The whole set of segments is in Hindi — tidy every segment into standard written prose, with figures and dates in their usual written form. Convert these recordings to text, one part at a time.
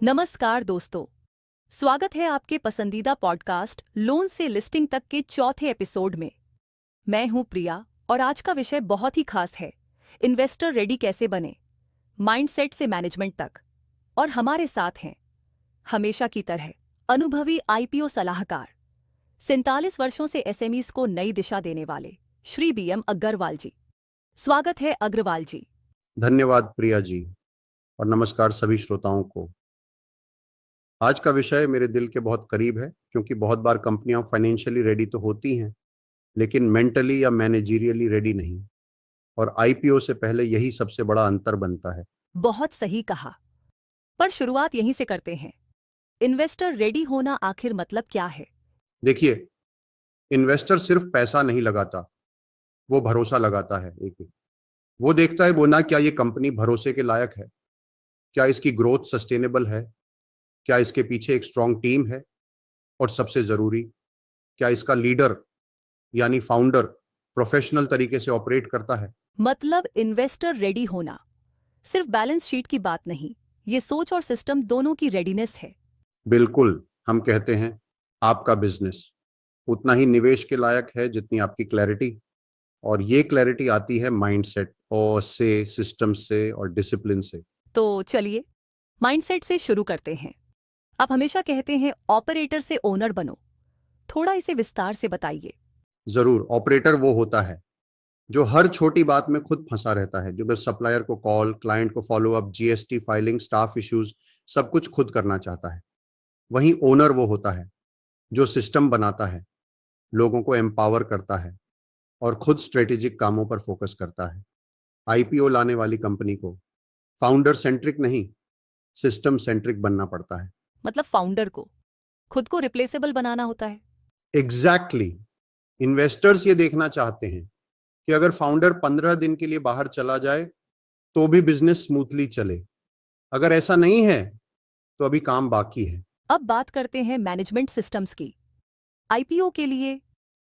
नमस्कार दोस्तों, स्वागत है आपके पसंदीदा पॉडकास्ट लोन से लिस्टिंग तक के चौथे एपिसोड में। मैं हूं प्रिया और आज का विषय बहुत ही खास है। इन्वेस्टर रेडी कैसे बने, माइंडसेट से मैनेजमेंट तक। और हमारे साथ हैं हमेशा की तरह अनुभवी आईपीओ सलाहकार, 47 वर्षों से एसएमईज को नई दिशा देने वाले श्री बीएम अग्रवाल जी। स्वागत है अग्रवाल जी। धन्यवाद प्रिया जी और नमस्कार सभी श्रोताओं को। आज का विषय मेरे दिल के बहुत करीब है क्योंकि बहुत बार कंपनियां फाइनेंशियली रेडी तो होती हैं लेकिन मेंटली या मैनेजरियली रेडी नहीं, और आईपीओ से पहले यही सबसे बड़ा अंतर बनता है। बहुत सही कहा, पर शुरुआत यहीं से करते हैं। इन्वेस्टर रेडी होना आखिर मतलब क्या है? देखिए, इन्वेस्टर सिर्फ पैसा नहीं लगाता, वो भरोसा लगाता है। एक वो देखता है वो ना, क्या ये कंपनी भरोसे के लायक है, क्या इसकी ग्रोथ सस्टेनेबल है, क्या इसके पीछे एक स्ट्रांग टीम है, और सबसे जरूरी, क्या इसका लीडर यानी फाउंडर प्रोफेशनल तरीके से ऑपरेट करता है। मतलब इन्वेस्टर रेडी होना सिर्फ बैलेंस शीट की बात नहीं, ये सोच और सिस्टम दोनों की रेडीनेस है। बिल्कुल, हम कहते हैं आपका बिजनेस उतना ही निवेश के लायक है जितनी आपकी क्लैरिटी, और ये क्लैरिटी आती है माइंडसेट और से, सिस्टम से और डिसिप्लिन से। तो चलिए माइंडसेट से शुरू करते हैं। आप हमेशा कहते हैं ऑपरेटर से ओनर बनो, थोड़ा इसे विस्तार से बताइए। जरूर। ऑपरेटर वो होता है जो हर छोटी बात में खुद फंसा रहता है, जो बस सप्लायर को कॉल, क्लाइंट को follow up, GST filing, staff issues सब कुछ खुद करना चाहता है। वहीं ओनर वो होता है जो सिस्टम बनाता है, लोगों को एम्पावर करता है और खुद स्ट्रेटेजिक कामों पर फोकस करता है। आईपीओ लाने वाली कंपनी को फाउंडर सेंट्रिक नहीं, सिस्टम सेंट्रिक बनना पड़ता है। मतलब फाउंडर को खुद को रिप्लेसेबल बनाना होता है। Exactly exactly. इन्वेस्टर्स ये देखना चाहते हैं कि अगर फाउंडर 15 दिन के लिए बाहर चला जाए तो भी बिजनेस स्मूथली चले। अगर ऐसा नहीं है तो अभी काम बाकी है। अब बात करते हैं मैनेजमेंट सिस्टम्स की। आईपीओ के लिए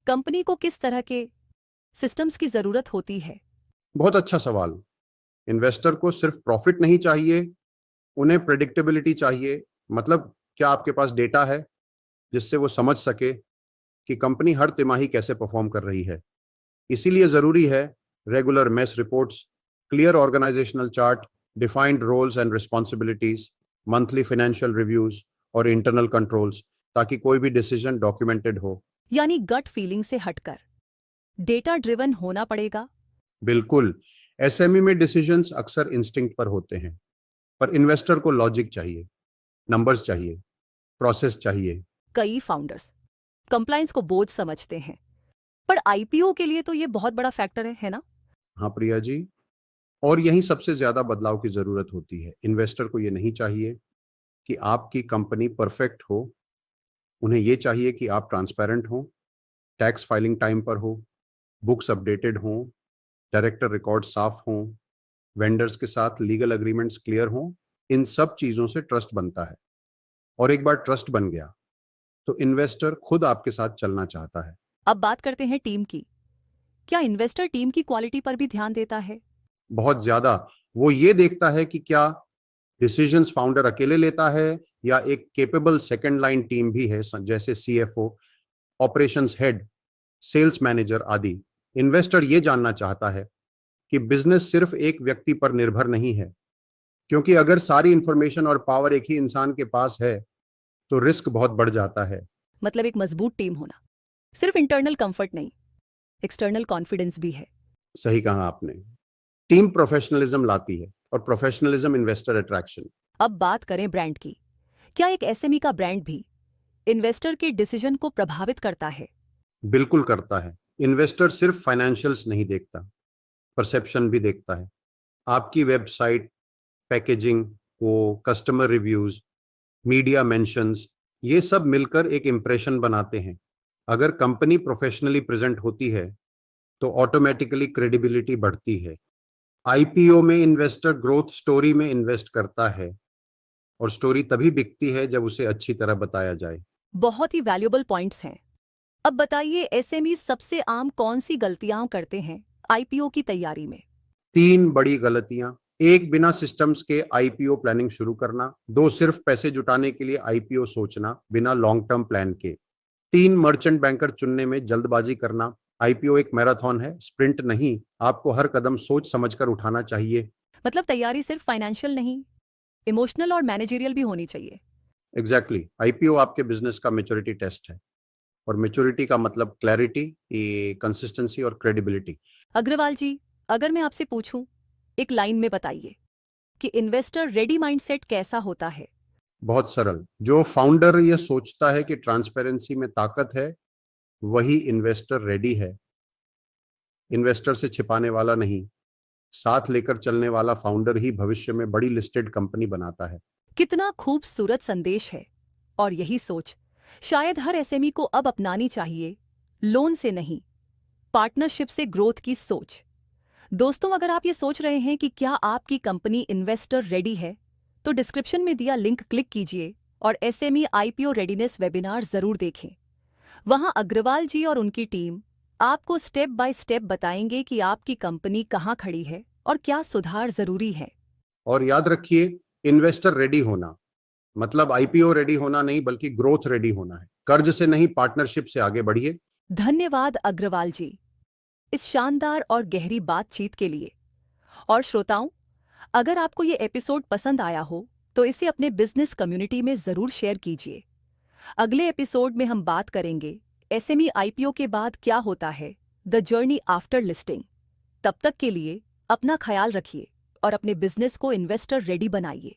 कंपनी को किस तरह के सिस्टम्स की जरूरत होती है? बहुत अच्छा सवाल। इन्वेस्टर को सिर्फ प्रॉफिट नहीं चाहिए, उन्हें प्रेडिक्टेबिलिटी चाहिए। मतलब क्या आपके पास डेटा है जिससे वो समझ सके कि कंपनी हर तिमाही कैसे परफॉर्म कर रही है। इसीलिए जरूरी है regular mess reports, clear organisational chart, defined roles and responsibilities, monthly financial reviews और इंटरनल कंट्रोल्स, ताकि कोई भी डिसीजन डॉक्यूमेंटेड हो। यानी गट फीलिंग से हटकर डेटा ड्रिवन होना पड़ेगा। बिल्कुल। एसएमई में डिसीजंस अक्सर इंस्टिंक्ट पर होते हैं, पर इन्वेस्टर को लॉजिक चाहिए, नंबर्स चाहिए, प्रोसेस चाहिए। कई फाउंडर्स कंप्लायंस को बोझ समझते हैं, पर आईपीओ के लिए तो ये बहुत बड़ा फैक्टर है ना? हाँ प्रिया जी, और यही सबसे ज्यादा बदलाव की जरूरत होती है। इन्वेस्टर को ये नहीं चाहिए कि आपकी कंपनी परफेक्ट हो, उन्हें ये चाहिए कि आप ट्रांसपेरेंट हो, टैक्स फाइलिंग टाइम पर हो, बुक्स अपडेटेड हों, डायरेक्टर रिकॉर्ड साफ हों, वेंडर्स के साथ लीगल एग्रीमेंट्स क्लियर हों। इन सब चीजों से ट्रस्ट बनता है, और एक बार ट्रस्ट बन गया तो इन्वेस्टर खुद आपके साथ चलना चाहता है। अब बात करते हैं टीम की। क्या इन्वेस्टर टीम की क्वालिटी पर भी ध्यान देता है? बहुत ज्यादा। वो ये देखता है कि क्या डिसीजंस फाउंडर अकेले लेता है या एक केपेबल सेकंड लाइन टीम भी है, जैसे CFO, operations head, sales manager आदि। इन्वेस्टर ये जानना चाहता है कि बिजनेस सिर्फ एक व्यक्ति पर निर्भर नहीं है, क्योंकि अगर सारी इंफॉर्मेशन और पावर एक ही इंसान के पास है तो रिस्क बहुत बढ़ जाता है। मतलब एक मजबूत टीम होना सिर्फ इंटरनल कंफर्ट नहीं, एक्सटर्नल कॉन्फिडेंस भी है। सही कहा आपने। टीम प्रोफेशनलिज्म लाती है और प्रोफेशनलिज्म इन्वेस्टर अट्रैक्शन। अब बात करें ब्रांड की। क्या एक एसएमई का ब्रांड भी इन्वेस्टर के डिसीजन को प्रभावित करता है? बिल्कुल करता है। इन्वेस्टर सिर्फ फाइनेंशियल्स नहीं देखता, परसेप्शन भी देखता है। आपकी वेबसाइट, पैकेजिंग, वो कस्टमर रिव्यूज, मीडिया मेंशंस, ये सब मिलकर एक इंप्रेशन बनाते हैं। अगर कंपनी प्रोफेशनली प्रेजेंट होती है तो ऑटोमेटिकली क्रेडिबिलिटी बढ़ती है। आईपीओ में इन्वेस्टर ग्रोथ स्टोरी में इन्वेस्ट करता है, और स्टोरी तभी बिकती है जब उसे अच्छी तरह बताया जाए। बहुत ही वैल्यूएबल पॉइंट्स हैं। अब बताइए एसएमई सबसे आम कौन सी गलतियां करते हैं आईपीओ की तैयारी में? 3 बड़ी गलतियां एक, बिना सिस्टम्स के आईपीओ प्लानिंग शुरू करना। दो, सिर्फ पैसे जुटाने के लिए आईपीओ सोचना बिना लॉन्ग टर्म प्लान के। तीन, मर्चेंट बैंकर चुनने में जल्दबाजी करना। आईपीओ एक मैराथन है, स्प्रिंट नहीं। आपको हर कदम सोच समझकर उठाना चाहिए। मतलब तैयारी सिर्फ फाइनेंशियल नहीं, इमोशनल और मैनेजरियल भी होनी चाहिए। एग्जैक्टली, आईपीओ आपके बिजनेस का मेच्योरिटी टेस्ट है, और मेच्योरिटी का मतलब क्लैरिटी, कंसिस्टेंसी और क्रेडिबिलिटी। अग्रवाल जी, अगर मैं आपसे पूछूं, एक लाइन में बताइए कि इन्वेस्टर रेडी माइंडसेट कैसा होता है। बहुत सरल। जो फाउंडर ये सोचता है कि ट्रांसपेरेंसी में ताकत है, वही इन्वेस्टर रेडी है। इन्वेस्टर से छिपाने वाला नहीं, साथ लेकर चलने वाला फाउंडर ही भविष्य में बड़ी लिस्टेड कंपनी बनाता है। कितना खूबसूरत संदेश है। और यही सोच शायद हर एसएमई को अब अपनानी चाहिए। लोन से नहीं, पार्टनरशिप से ग्रोथ की सोच। दोस्तों, अगर आप ये सोच रहे हैं कि क्या आपकी कंपनी इन्वेस्टर रेडी है, तो डिस्क्रिप्शन में दिया लिंक क्लिक कीजिए और एसएमई आईपीओ रेडीनेस वेबिनार जरूर देखें। वहां अग्रवाल जी और उनकी टीम आपको स्टेप बाय स्टेप बताएंगे कि आपकी कंपनी कहां खड़ी है और क्या सुधार जरूरी है। और याद रखिए, इन्वेस्टर रेडी होना मतलब आईपीओ रेडी होना नहीं, बल्कि ग्रोथ रेडी होना है। कर्ज से नहीं, पार्टनरशिप से आगे बढ़िए। धन्यवाद अग्रवाल जी, इस शानदार और गहरी बातचीत के लिए। और श्रोताओं, अगर आपको ये एपिसोड पसंद आया हो तो इसे अपने बिजनेस कम्युनिटी में जरूर शेयर कीजिए। अगले एपिसोड में हम बात करेंगे एसएमई आईपीओ के बाद क्या होता है, द जर्नी आफ्टर लिस्टिंग। तब तक के लिए अपना ख्याल रखिए और अपने बिजनेस को इन्वेस्टर रेडी बनाइए।